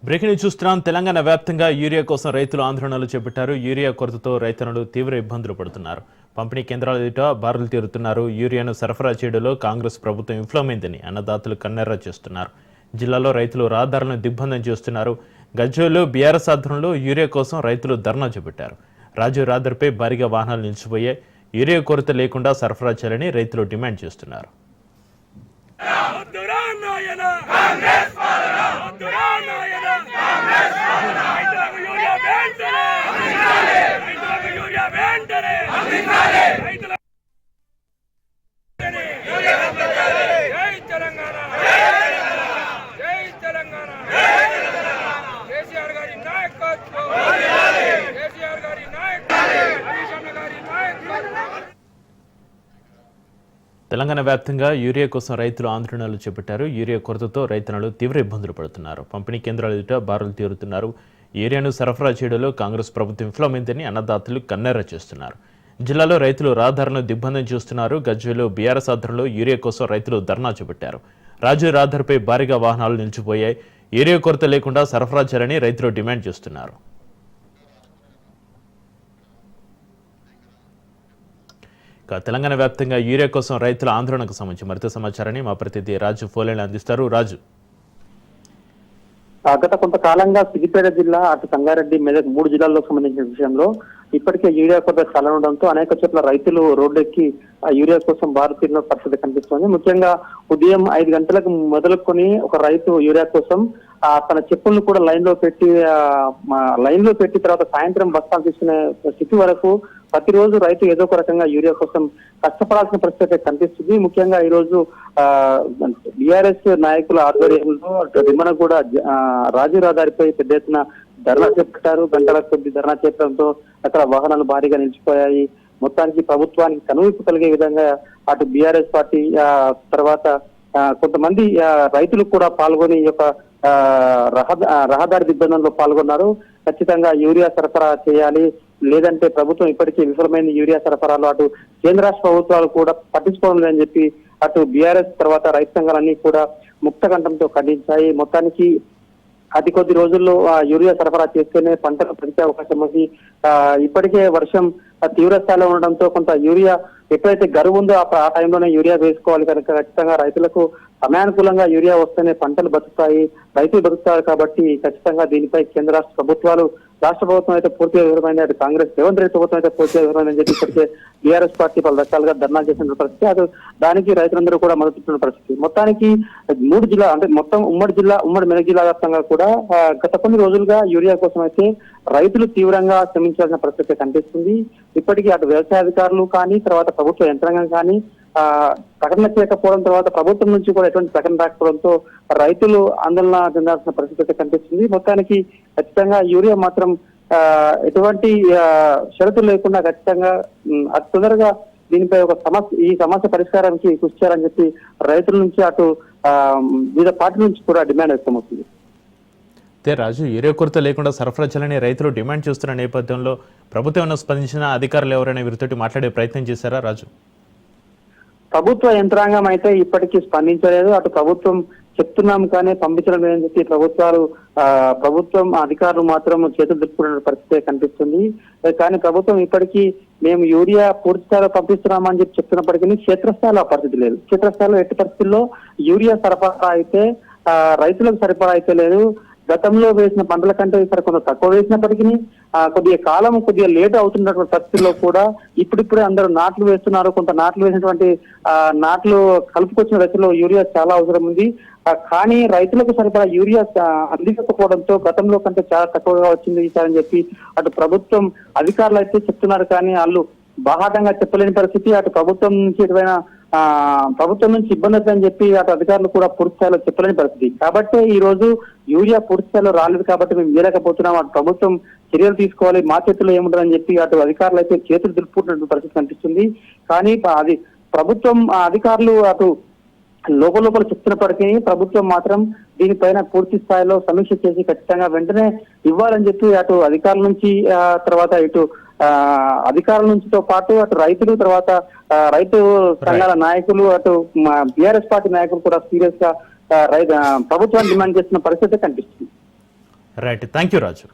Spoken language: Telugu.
బ్రేకింగ్ న్యూస్ చూస్తున్నాం. తెలంగాణ వ్యాప్తంగా యూరియా కోసం రైతులు ఆందోళనలు చేపట్టారు. యూరియా కొరతతో రైతన్నులు తీవ్ర ఇబ్బందులు పడుతున్నారు. పంపిణీ కేంద్రాల ఎదుట బారులు తీరుతున్నారు. యూరియాను సరఫరా చేయడంలో కాంగ్రెస్ ప్రభుత్వం విఫలమైందని అన్నదాతలు కన్నెర్ర చేస్తున్నారు. జిల్లాలో రైతులు రహదారులను దిగ్బంధం చేస్తున్నారు. గజ్వేల్లో బీఆర్ఎస్ ఆధ్వర్యంలో యూరియా కోసం రైతులు ధర్నా చేపట్టారు. రాజీవ్ రహదారిపై భారీగా వాహనాలు నిలిచిపోయాయి. యూరియా కొరత లేకుండా సరఫరా చేయాలని రైతులు డిమాండ్ చేస్తున్నారు. తెలంగాణ వ్యాప్తంగా యూరియా కోసం రైతులు ఆందోళనలు చేపట్టారు. యూరియా కొరతతో రైతన్నులు తీవ్ర ఇబ్బందులు పడుతున్నారు. పంపిణీ కేంద్రాల ఎదుట బారులు తీరుతున్నారు. యూరియాను సరఫరా చేయడంలో కాంగ్రెస్ ప్రభుత్వం విఫలమైందని అన్నదాతలు కన్నెర్ర చేస్తున్నారు. జిల్లాలో రైతులు రహదారులను దిగ్బంధం చేస్తున్నారు. గజ్వేల్లో బీఆర్ఎస్ ఆధ్వర్యంలో యూరియా కోసం రైతులు ధర్నా చేపట్టారు. రాజీవ్ రహదారిపై భారీగా వాహనాలు నిలిచిపోయాయి. యూరియా కొరత లేకుండా సరఫరా చేయాలని రైతులు డిమాండ్ చేస్తున్నారు. తెలంగాణ వ్యాప్తంగా యూరియా కోసం రైతుల ఆందోళనకు సంబంధించి మరింత సమాచారాన్ని మా ప్రతినిధి రాజు ఫోన్లైన్ అందిస్తారు. రాజు, గత కొంతకాలంగా సిద్దిపేట జిల్లా అటు సంగారెడ్డి మెదక్ 3 జిల్లాల్లో సంబంధించిన విషయంలో ఇప్పటికే యూరియా కొరత చల్లనుండడంతో అనేక చోట్ల రైతులు రోడ్డెక్కి యూరియా కోసం బారుతీరిన పరిస్థితి కనిపిస్తోంది. ముఖ్యంగా ఉదయం 5 గంటలకు మొదలుకొని ఒక రైతు యూరియా కోసం తన చెప్పులను కూడా లైన్ లో పెట్టి తర్వాత సాయంత్రం బస్తాలు తీసుకునే స్థితి వరకు ప్రతిరోజు రైతు ఏదో ఒక రకంగా యూరియా కోసం కష్టపడాల్సిన పరిస్థితి కనిపిస్తుంది. ముఖ్యంగా ఈ రోజు బీఆర్ఎస్ నాయకుల ఆధ్వర్యంలో విమనగూడ రాజీవ్ రహదారిపై పెద్ద ఎత్తున ధర్నా చేపట్టారు. గంటల కొద్ది ధర్నా చేపట్టడంతో అక్కడ వాహనాలు భారీగా నిలిచిపోయాయి. మొత్తానికి ప్రభుత్వానికి కనువిప్పు కలిగే విధంగా అటు బీఆర్ఎస్ పార్టీ తర్వాత కొంతమంది రైతులు కూడా పాల్గొని ఈ యొక్క రహదారి దిగ్బంధంలో పాల్గొన్నారు. ఖచ్చితంగా యూరియా సరఫరా చేయాలి, లేదంటే ప్రభుత్వం ఇప్పటికీ విఫలమైన యూరియా సరఫరాలో అటు కేంద్ర రాష్ట్ర ప్రభుత్వాలు కూడా పట్టించుకోవడం లేదని చెప్పి అటు బీఆర్ఎస్ తర్వాత రైతు సంఘాలన్నీ కూడా ముక్తకంఠంతో ఖండించాయి. మొత్తానికి అతి కొద్ది రోజుల్లో యూరియా సరఫరా చేస్తేనే పంటలు పెంచే అవకాశం ఉంది. ఇప్పటికే వర్షం తీవ్ర స్థాయిలో ఉండడంతో కొంత యూరియా ఎప్పుడైతే గరువు ఉందో ఆ టైంలోనే యూరియా వేసుకోవాలి కనుక ఖచ్చితంగా రైతులకు సమయానుకూలంగా యూరియా వస్తేనే పంటలు బతుకుతాయి, రైతులు బతుకుతారు. కాబట్టి ఖచ్చితంగా దీనిపై కేంద్ర రాష్ట్ర ప్రభుత్వాలు, రాష్ట్ర ప్రభుత్వం అయితే పూర్తిగా వివరమైంది, అటు కాంగ్రెస్ రేవంత్ రెడ్డి ప్రభుత్వం అయితే పూర్తిగా వివరమైందని చెప్పి ఇప్పటికే బీఆర్ఎస్ పార్టీ పలు రకాలుగా ధర్నా చేసిన పరిస్థితి, అటు దానికి రైతులందరూ కూడా మద్దతు పరిస్థితి. మొత్తానికి 3 జిల్లా అంటే మొత్తం ఉమ్మడి మెదక్ జిల్లా వ్యాప్తంగా కూడా గత కొన్ని రోజులుగా యూరియా కోసం అయితే రైతులు తీవ్రంగా శ్రమించాల్సిన పరిస్థితి కనిపిస్తుంది. ఇప్పటికీ అటు వ్యవసాయ అధికారులు కానీ తర్వాత ప్రభుత్వ యంత్రాంగం కానీ ప్రకటన చేయకపోవడం, తర్వాత ప్రభుత్వం నుంచి కూడా ఎటువంటి ప్రకటన రాకపోవడంతో రైతులు ఆందోళన చెందాల్సిన పరిస్థితి కనిపిస్తుంది. మొత్తానికి ఖచ్చితంగా యూరియా మాత్రం ఎటువంటి షరతులు లేకుండా ఖచ్చితంగా అతి తొందరగా దీనిపై ఈ సమస్య పరిష్కారానికి కృషి చేయాలని చెప్పి రైతుల నుంచి అటు వివిధ పార్టీల నుంచి కూడా డిమాండ్ వ్యక్తమవుతుంది. రాజు, యూరియా కొరత లేకుండా సరఫరా చేయాలని రైతులు డిమాండ్ చేస్తున్న నేపథ్యంలో ప్రభుత్వం ఏమైనా స్పందించిన అధికారులు ఎవరైనా వీరితోటి మాట్లాడే ప్రయత్నం చేశారా రాజు? ప్రభుత్వ యంత్రాంగం అయితే ఇప్పటికీ స్పందించలేదు. అటు ప్రభుత్వం చెప్తున్నాం కానీ పంపించడం లేదని చెప్పి ప్రభుత్వం అధికారులు మాత్రం చేతులు దులుపుకునే పరిస్థితి కనిపిస్తుంది. కానీ ప్రభుత్వం ఇప్పటికీ మేము యూరియా పూర్తి స్థాయిలో పంపిస్తున్నామని చెప్పి చెప్తున్నప్పటికీ క్షేత్రస్థాయిలో ఆ పరిస్థితి లేదు. క్షేత్రస్థాయిలో ఎట్టి పరిస్థితుల్లో యూరియా సరఫరా అయితే రైతులకు సరిపడా అయితే లేదు. గతంలో వేసిన పంటల కంటే ఇక్కడ కొంత తక్కువ వేసినప్పటికీ కొద్దిగా లేట్ అవుతున్నటువంటి పరిస్థితుల్లో కూడా ఇప్పుడిప్పుడే అందరూ నాట్లు వేస్తున్నారు. కొంత నాట్లు వేసినటువంటి నాట్లు కలుపుకొచ్చిన రైతుల్లో యూరియా చాలా అవసరం ఉంది. కానీ రైతులకు సరిపడా యూరియా అందించకపోవడంతో గతంలో కంటే చాలా తక్కువగా వచ్చింది అని చెప్పి అటు ప్రభుత్వం అధికారులు అయితే చెప్తున్నారు. కానీ వాళ్ళు బాహాటంగా చెప్పలేని పరిస్థితి. అటు ప్రభుత్వం నుంచి ఇబ్బంది అవుతుందని చెప్పి అటు అధికారులు కూడా పూర్తి స్థాయిలో చెప్పలేని పరిస్థితి. కాబట్టి ఈ రోజు యూరియా పూర్తి స్థాయిలో రాలేదు కాబట్టి మేము ఇవ్వలేకపోతున్నాం, అటు ప్రభుత్వం చర్యలు తీసుకోవాలి, మా చేతుల్లో ఏముంటుందని చెప్పి అటు అధికారులు అయితే చేతులు దులుపుకుంటున్న పరిస్థితి కనిపిస్తుంది. కానీ అది ప్రభుత్వం అధికారులు అటు లోపల చెప్తున్నప్పటికీ ప్రభుత్వం మాత్రం దీనిపైన పూర్తి స్థాయిలో సమీక్ష చేసి ఖచ్చితంగా వెంటనే ఇవ్వాలని చెప్పి అటు అధికారుల నుంచి తర్వాత ఇటు అధికారుల నుంచితో పాటు అటు రైతులు తర్వాత రైతు సంఘాల నాయకులు అటు బీఆర్ఎస్ పార్టీ నాయకులు కూడా సీరియస్ గా ప్రభుత్వాన్ని డిమాండ్ చేస్తున్న పరిస్థితి కనిపిస్తుంది. Right, thank you Raju.